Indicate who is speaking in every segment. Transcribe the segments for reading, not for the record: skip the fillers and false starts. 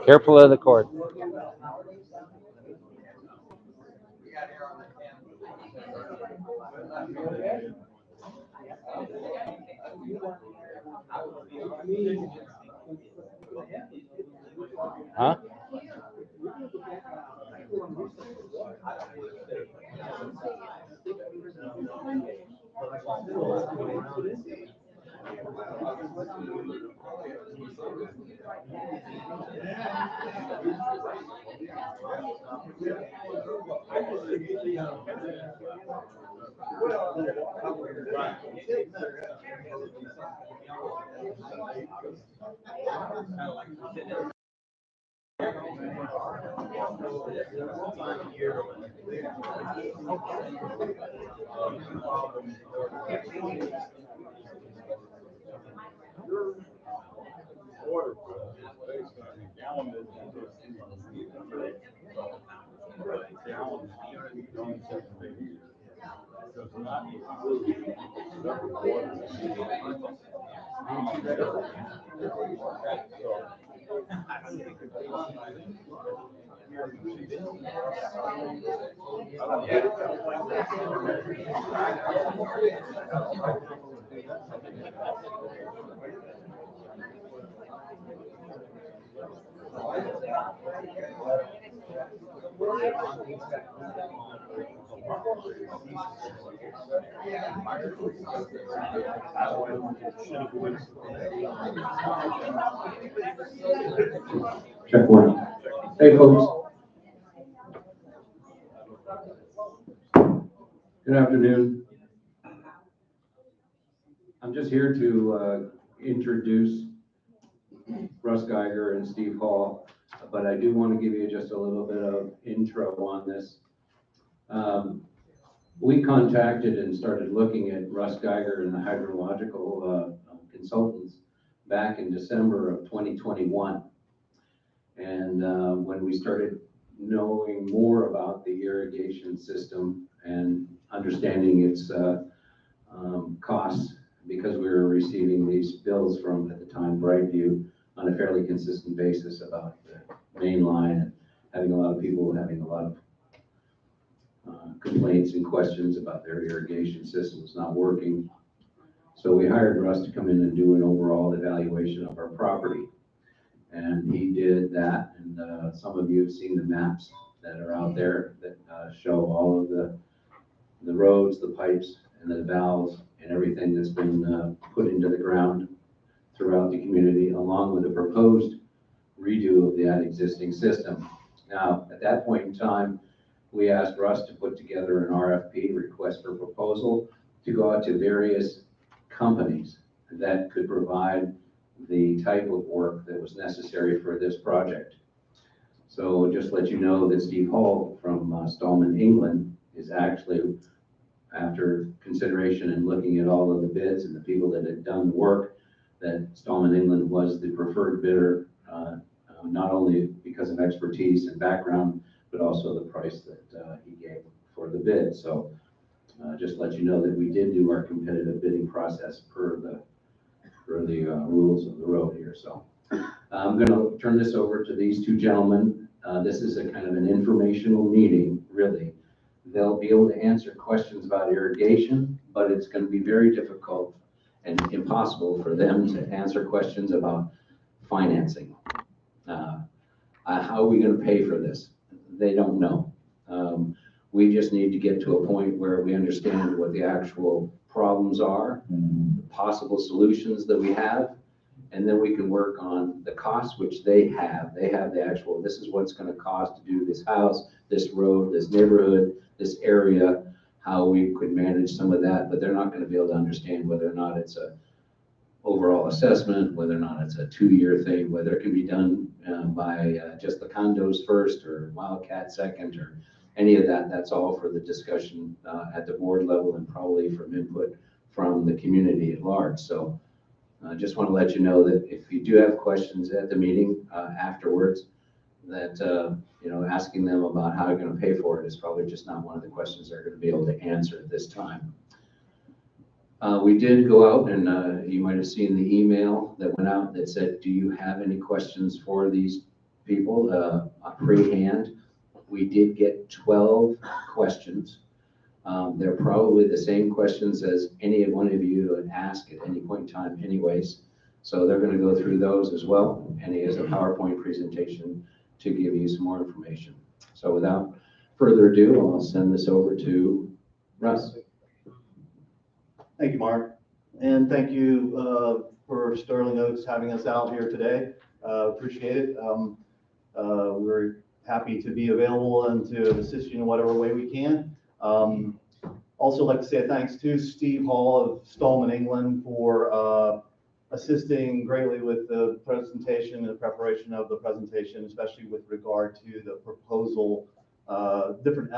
Speaker 1: Careful of the cord. Huh?
Speaker 2: Check one. Hey, folks. Good afternoon. I'm just here to introduce Russ Geiger and Steve Hall, but I do want to give you just a little bit of intro on this. We contacted and started looking at Russ Geiger and the hydrological consultants back in December of 2021. And when we started knowing more about the irrigation system and understanding its costs, because we were receiving these bills from, at the time, Brightview on a fairly consistent basis about the main line, and having a lot of people having a lot of complaints and questions about their irrigation systems not working. So we hired Russ to come in and do an overall evaluation of our property. And he did that, and some of you have seen the maps that are out there that show all of the roads, the pipes, and the valves, and everything that's been put into the ground throughout the community, along with a proposed redo of that existing system. Now, at that point in time, we asked Russ to put together an RFP, request for proposal, to go out to various companies that could provide the type of work that was necessary for this project. So just let you know that Steve Hall from Stallman, England, is actually, after consideration and looking at all of the bids and the people that had done the work, that Stallman, England was the preferred bidder, not only because of expertise and background, but also the price that he gave for the bid. So just let you know that we did do our competitive bidding process per the rules of the road here. So I'm going to turn this over to these two gentlemen. This is a kind of an informational meeting, really. They'll be able to answer questions about irrigation, but it's going to be very difficult and impossible for them to answer questions about financing. How are we going to pay for this? They don't know. We just need to get to a point where we understand what the actual problems are, the possible solutions that we have, and then we can work on the costs, which they have. They have the actual, this is what it's going to cost to do this house, this road, this neighborhood, this area, how we could manage some of that, but they're not going to be able to understand whether or not it's a overall assessment, whether or not it's a 2-year thing, whether it can be done by just the condos first or Wildcat second or any of that. That's all for the discussion at the board level and probably from input from the community at large. So I just want to let you know that if you do have questions at the meeting afterwards, that asking them about how you're going to pay for it is probably just not one of the questions they're going to be able to answer at this time. We did go out and you might have seen the email that went out that said, do you have any questions for these people, freehand. We did get 12 questions. They're probably the same questions as any one of you would ask at any point in time anyways. So they're going to go through those as well. And he has a PowerPoint presentation to give you some more information. So without further ado, I'll send this over to Russ.
Speaker 1: Thank you, Mark. And thank you for Sterling Oaks having us out here today. Appreciate it. We're happy to be available and to assist you in whatever way we can. Also like to say thanks to Steve Hall of Stallman, England for assisting greatly with the presentation and the preparation of the presentation, especially with regard to the proposal, different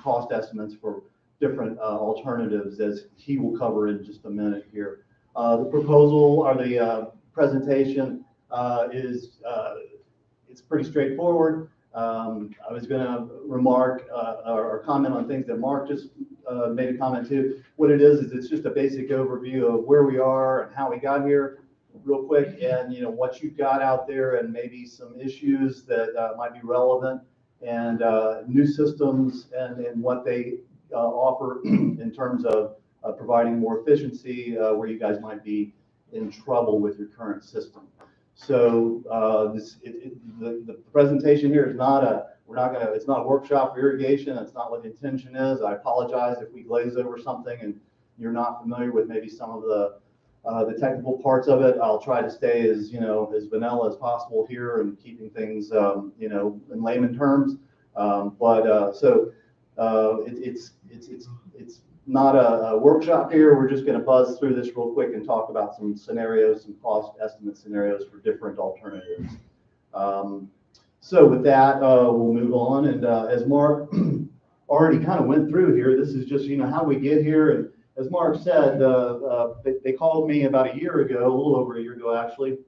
Speaker 1: cost estimates for different alternatives, as he will cover in just a minute here. The proposal or the presentation is it's pretty straightforward. I was going to remark or comment on things that Mark just made a comment to. What it is it's just a basic overview of where we are and how we got here, real quick, and what you've got out there, and maybe some issues that might be relevant, and new systems and what they offer in terms of providing more efficiency where you guys might be in trouble with your current system. So the presentation here is not it's not a workshop for irrigation. That's not what the intention is. I apologize if we glaze over something and you're not familiar with maybe some of the technical parts of it. I'll try to stay as as vanilla as possible here and keeping things in layman terms. It's not a workshop here. We're just going to buzz through this real quick and talk about some scenarios, some cost estimate scenarios for different alternatives. So with that, we'll move on. And as Mark already kind of went through here, this is just how we get here. And as Mark said, they called me about a year ago, a little over a year ago actually,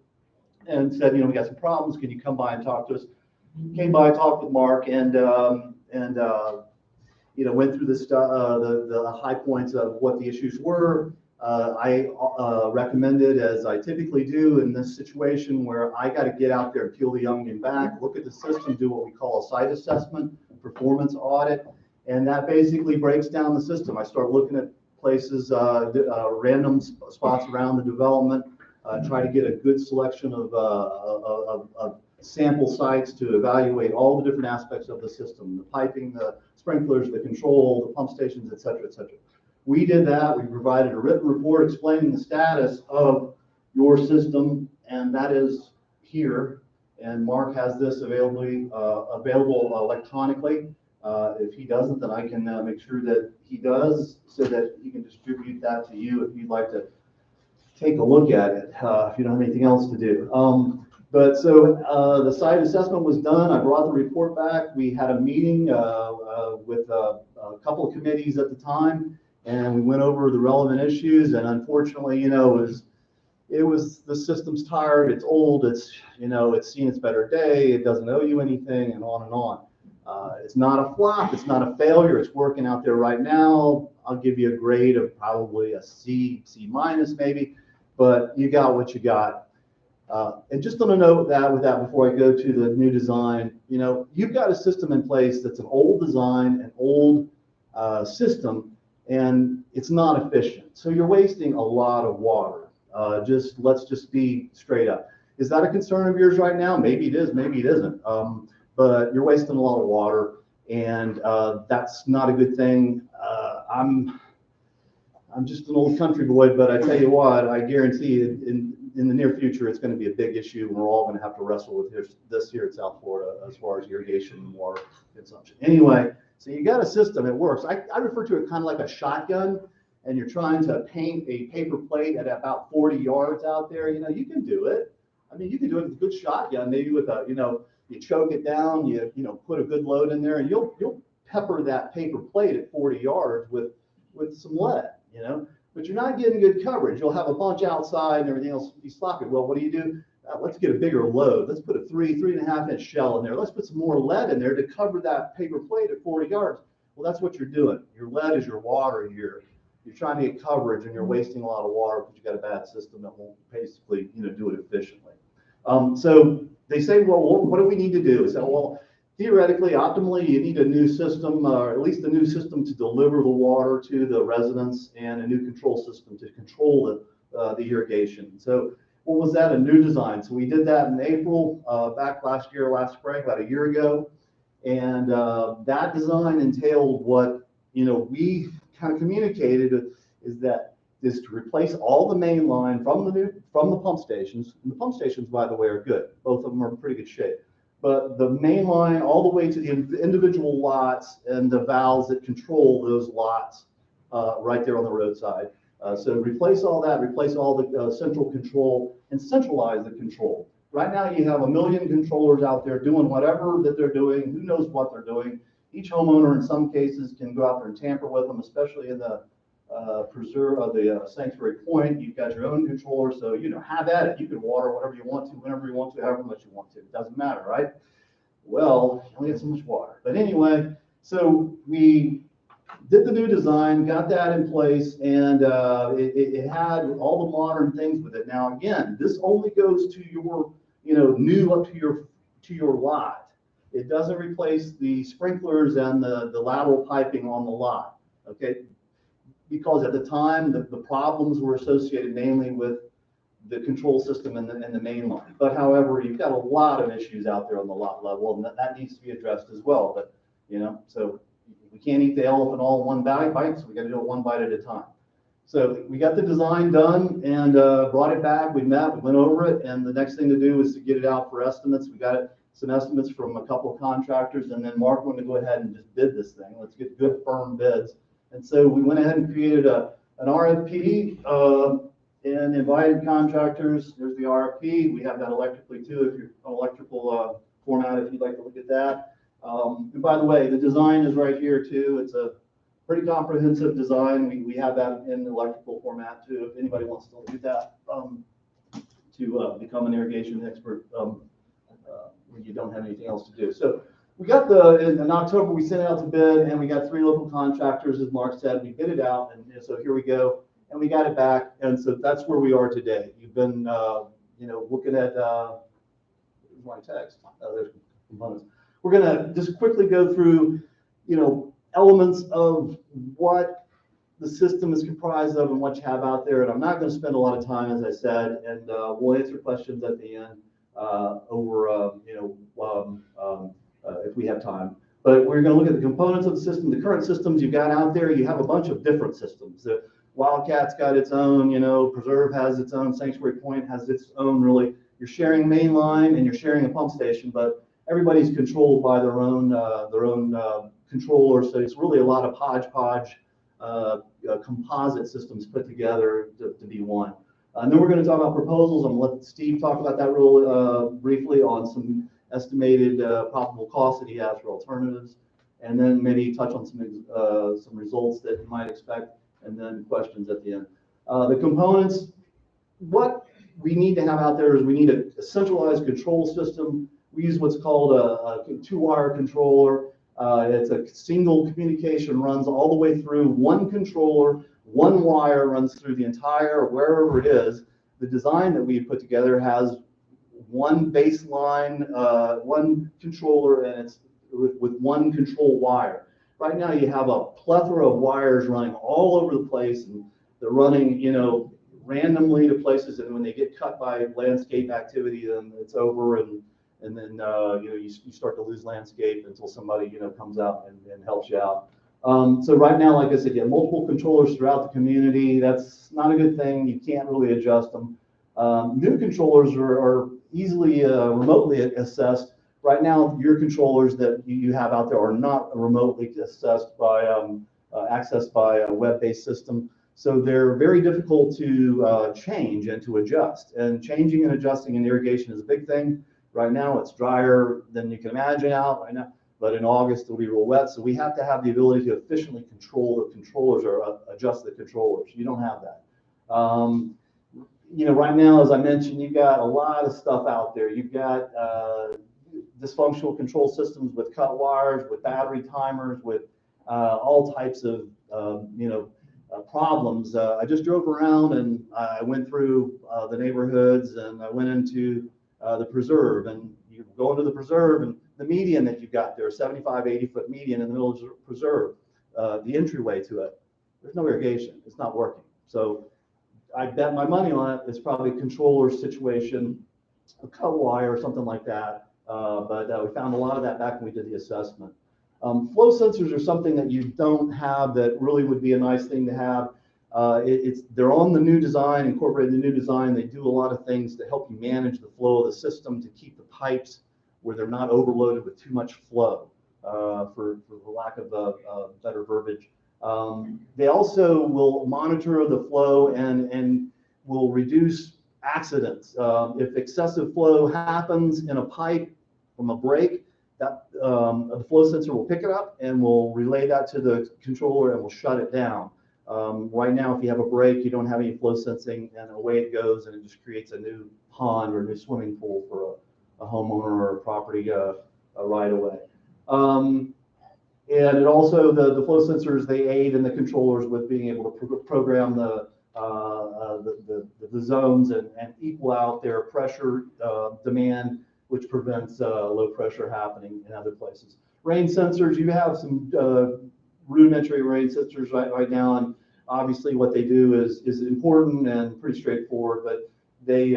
Speaker 1: and said, we got some problems. Can you come by and talk to us? Came by, talked with Mark, and went through the high points of what the issues were. I recommended, as I typically do in this situation, where I got to get out there and peel the onion back, look at the system, do what we call a site assessment, performance audit, and that basically breaks down the system. I start looking at places, random spots around the development, try to get a good selection of sample sites to evaluate all the different aspects of the system, the piping, the sprinklers, the control, the pump stations, et cetera, et cetera. We did that. We provided a written report explaining the status of your system, and that is here. And Mark has this available electronically. If he doesn't, then I can make sure that he does, so that he can distribute that to you if you'd like to take a look at it, if you don't have anything else to do. But so the site assessment was done. I brought the report back. We had a meeting with a couple of committees at the time, and we went over the relevant issues. And unfortunately, it was the system's tired. It's old. It's it's seen its better day. It doesn't owe you anything, and on and on. It's not a flop. It's not a failure. It's working out there right now. I'll give you a grade of probably a C minus maybe, but you got what you got. And just on a note with that, before I go to the new design, you've got a system in place that's an old design, an old system, and it's not efficient. So you're wasting a lot of water. Let's just be straight up. Is that a concern of yours right now? Maybe it is, maybe it isn't. But you're wasting a lot of water, and that's not a good thing. I'm just an old country boy, but I tell you what, I guarantee in the near future, it's going to be a big issue, and we're all going to have to wrestle with this here in South Florida as far as irrigation and water consumption. Anyway, so you got a system, it works. I refer to it kind of like a shotgun, and you're trying to paint a paper plate at about 40 yards out there. You can do it. I mean, you can do it with a good shotgun, maybe with a, you choke it down, you put a good load in there, and you'll pepper that paper plate at 40 yards with some lead, but you're not getting good coverage. You'll have a bunch outside and everything else be sloppy. Well, what do? Let's get a bigger load. Let's put a 3.5 inch shell in there. Let's put some more lead in there to cover that paper plate at 40 yards. Well, that's what you're doing. Your lead is your water here. You're trying to get coverage, and you're wasting a lot of water because you've got a bad system that won't basically, do it efficiently. So they say, well, what do we need to do? So, well, theoretically, optimally, you need a new system, or at least a new system to deliver the water to the residents and a new control system to control the irrigation. So what was that? A new design. So we did that in April, back last spring, about a year ago. And that design entailed what, we kind of communicated is to replace all the main line from the pump stations. And the pump stations, by the way, are good. Both of them are in pretty good shape. But the main line all the way to the individual lots and the valves that control those lots right there on the roadside. So replace all that, replace all the central control, and centralize the control. Right now you have 1 million controllers out there doing whatever that they're doing. Who knows what they're doing? Each homeowner in some cases can go out there and tamper with them, especially in the sanctuary point. You've got your own controller, so have at it. You can water whatever you want to, whenever you want to, however much you want to. It doesn't matter, right? Well, you only have so much water. But anyway, so we did the new design, got that in place, and it had all the modern things with it. Now, again, this only goes to your, new up to your lot. It doesn't replace the sprinklers and the lateral piping on the lot, okay? Because at the time, the problems were associated mainly with the control system and the main line. But however, you've got a lot of issues out there on the lot level, and that needs to be addressed as well. But, so we can't eat the elephant all in one bite, so we got to do it one bite at a time. So we got the design done and brought it back. We met, we went over it, and the next thing to do is to get it out for estimates. We got some estimates from a couple of contractors, and then Mark wanted to go ahead and just bid this thing. Let's get good firm bids. And so we went ahead and created an RFP and invited contractors. There's the RFP. We have that electrically too, if you're on electrical format, if you'd like to look at that. And by the way, the design is right here too. It's a pretty comprehensive design. We have that in electrical format too, if anybody wants to look at that to become an irrigation expert when you don't have anything else to do. So we got in October, we sent it out to bid, and we got 3 local contractors, as Mark said. We bid it out, and so here we go, and we got it back, and so that's where we are today. You've been, looking at, here's my text. There's components. We're gonna just quickly go through, elements of what the system is comprised of and what you have out there, and I'm not gonna spend a lot of time, as I said, and we'll answer questions at the end if we have time. But we're going to look at the components of the system, the current systems you've got out there. You have a bunch of different systems. The Wildcat's got its own, Preserve has its own, Sanctuary Point has its own, really. You're sharing main line and you're sharing a pump station, but everybody's controlled by their own controller. So it's really a lot of hodgepodge composite systems put together to be one. And then we're going to talk about proposals. I'm going to let Steve talk about that real briefly on some estimated probable costs that he has for alternatives, and then maybe touch on some results that you might expect, and then questions at the end. The components, what we need to have out there is we need a centralized control system. We use what's called a 2-wire controller. It's a single communication, runs all the way through one controller. One wire runs through the entire, wherever it is. The design that we put together has one baseline, one controller, and it's with one control wire. Right now you have a plethora of wires running all over the place, and they're running, randomly to places, and when they get cut by landscape activity, then it's over, and then you start to lose landscape until somebody comes out and helps you out. So right now, like I said, you have multiple controllers throughout the community. That's not a good thing. You can't really adjust them. New controllers are easily remotely assessed. Right now, your controllers that you have out there are not remotely assessed by accessed by a web-based system. So they're very difficult to change and to adjust. And changing and adjusting in irrigation is a big thing. Right now, it's drier than you can imagine out right now. But in August, it'll be real wet. So we have to have the ability to efficiently control the controllers or adjust the controllers. You don't have that. Right now, as I mentioned, you've got a lot of stuff out there. You've got dysfunctional control systems with cut wires, with battery timers, with all types of, problems. I just drove around and I went through the neighborhoods, and I went into the preserve, and you go into the preserve, and the median that you've got there, 75, 80-foot median in the middle of the preserve, the entryway to it, there's no irrigation. It's not working. So I bet my money on it. It's probably a controller situation, a cut wire or something like that. But we found a lot of that back when we did the assessment. Flow sensors are something that you don't have that really would be a nice thing to have. They're on the new design, incorporated the new design. They do a lot of things to help you manage the flow of the system, to keep the pipes where they're not overloaded with too much flow, for the lack of better verbiage. They also will monitor the flow and will reduce accidents. If excessive flow happens in a pipe from a break, that the flow sensor will pick it up and will relay that to the controller and will shut it down. Right now, if you have a break, you don't have any flow sensing, and away it goes, and it just creates a new pond or a new swimming pool for a homeowner or a property right away. And it also, the flow sensors, they aid in the controllers with being able to program the zones and equal out their pressure demand, which prevents low pressure happening in other places. Rain sensors, you have some rudimentary rain sensors right now, and obviously what they do is important and pretty straightforward, but they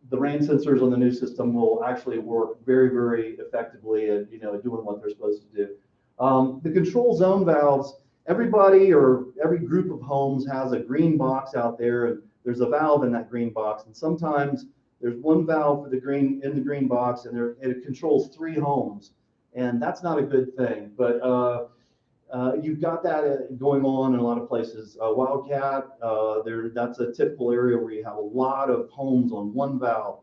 Speaker 1: the rain sensors on the new system will actually work very, very effectively at doing what they're supposed to do. The control zone valves, everybody or every group of homes has a green box out there, and there's a valve in that green box, and sometimes there's one valve for the green box, and it controls 3 homes, and that's not a good thing. But you've got that going on in a lot of places. Wildcat, that's a typical area where you have a lot of homes on one valve.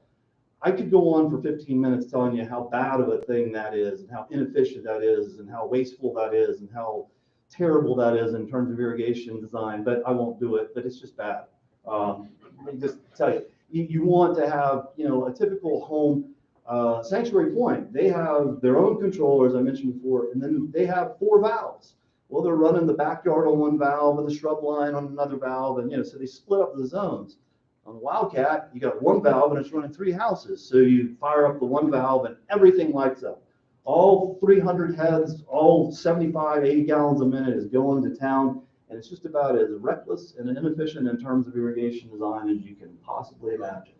Speaker 1: I could go on for 15 minutes telling you how bad of a thing that is, and how inefficient that is, and how wasteful that is, and how terrible that is in terms of irrigation design, but I won't do it, but it's just bad. Let me just tell you, you want to have, a typical home sanctuary point. They have their own controllers, I mentioned before, and then they have 4 valves. Well, they're running the backyard on one valve and the shrub line on another valve, and so they split up the zones. On the Wildcat, you got 1 valve and it's running 3 houses. So you fire up the 1 valve and everything lights up. All 300 heads, all 75, 80 gallons a minute is going to town, and it's just about as reckless and inefficient in terms of irrigation design as you can possibly imagine.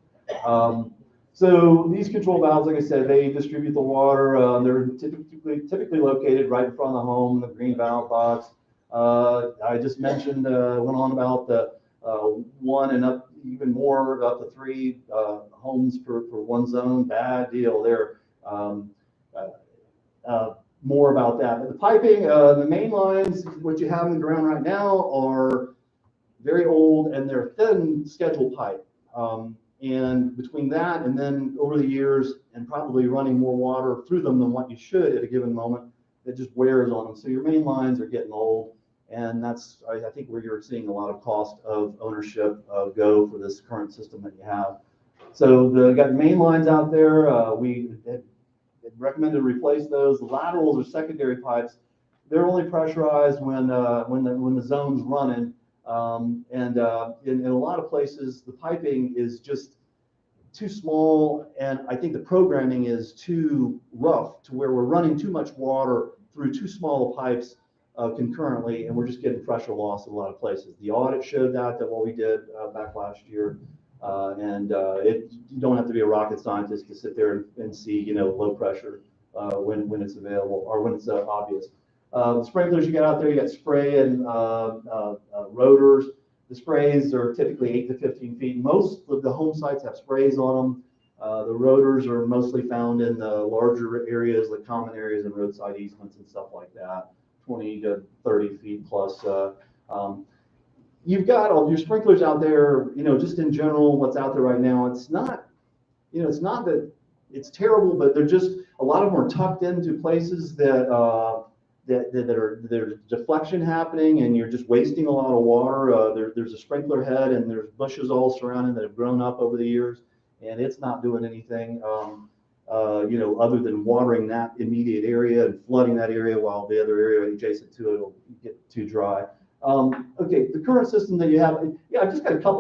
Speaker 1: So these control valves, like I said, they distribute the water. They're typically located right in front of the home, the green valve box. I just mentioned, went on about the 1 and up, even more, up to 3 homes for one zone. Bad deal there. More about that. But the piping, the main lines, what you have in the ground right now are very old, and they're thin schedule pipe. And between that and then over the years, and probably running more water through them than what you should at a given moment, it just wears on them. So your main lines are getting old, and that's, I think, where you're seeing a lot of cost of ownership go for this current system that you have. So got main lines out there. We had recommended to replace those. The laterals or secondary pipes, they're only pressurized when the zone's running. In a lot of places, the piping is just too small, and I think the programming is too rough to where we're running too much water through too small pipes concurrently, and we're just getting pressure loss in a lot of places. The audit showed that what we did back last year, you don't have to be a rocket scientist to sit there and see low pressure when it's available or when it's obvious. The sprinklers you got out there, you got spray and rotors. The sprays are typically 8 to 15 feet. Most of the home sites have sprays on them. The rotors are mostly found in the larger areas, like common areas and roadside easements and stuff like that, 20 to 30 feet plus. You've got all your sprinklers out there, just in general, what's out there right now. It's not, it's not that it's terrible, but they're just, a lot of them are tucked into places that there's deflection happening, and you're just wasting a lot of water. There's a sprinkler head, and there's bushes all surrounding that have grown up over the years, and it's not doing anything, other than watering that immediate area and flooding that area, while the other area adjacent to it will get too dry. Okay, the current system that you have, I've just got a couple